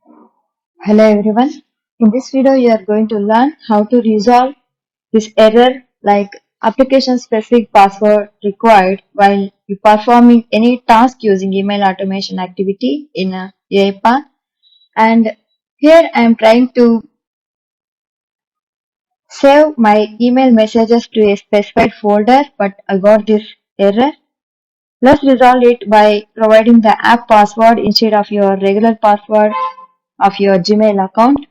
Hello everyone. In this video, you are going to learn how to resolve this error like application specific password required while you performing any task using email automation activity in a UiPath. And here I am trying to save my email messages to a specified folder, but I got this error. Let's resolve it by providing the app password instead of your regular password of your Gmail account.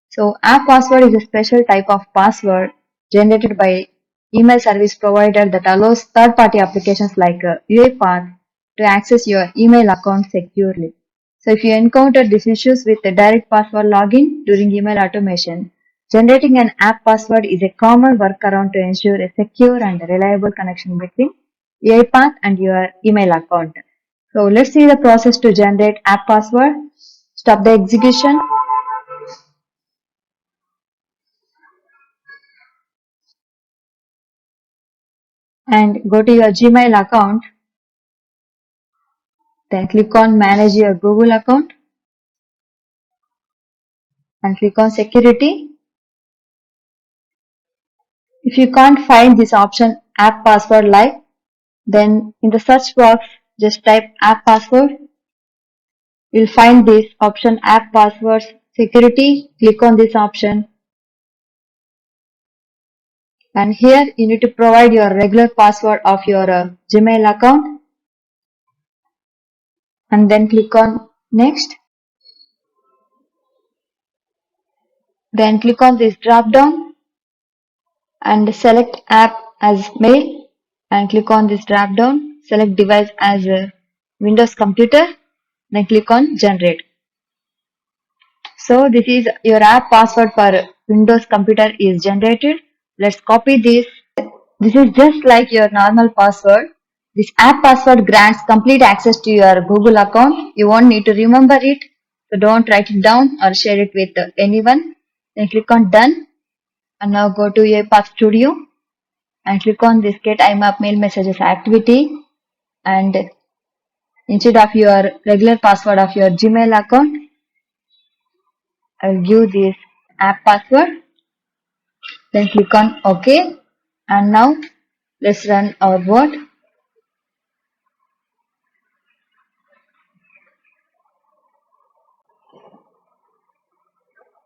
So app password is a special type of password generated by email service provider that allows third-party applications like UiPath to access your email account securely. So if you encounter these issues with the direct password login during email automation, generating an app password is a common workaround to ensure a secure and reliable connection between UiPath and your email account. So let's see the process to generate app password. Stop the execution and go to your Gmail account. Then click on manage your Google account and click on security. If you can't find this option app password live, then in the search box just type app password. You'll find this option app passwords security. Click on this option and here you need to provide your regular password of your Gmail account and then click on next. Then click on this drop down and select app as mail and click on this drop down. Select device as a Windows computer, then click on generate. So this is your app password for Windows computer is generated. Let's copy this. This is just like your normal password. This app password grants complete access to your Google account. You won't need to remember it. So don't write it down or share it with anyone. Then click on done. And now go to UiPath Studio and click on this get IMAP mail messages activity. And instead of your regular password of your Gmail account, I will give this app password. Then click on OK. And now let's run our bot.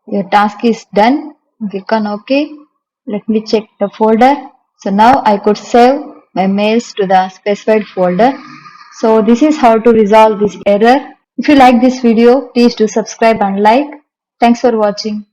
Your task is done. Click on OK. Let me check the folder. So now I could save my mails to the specified folder. So this is how to resolve this error. If you like this video, please do subscribe and like. Thanks for watching.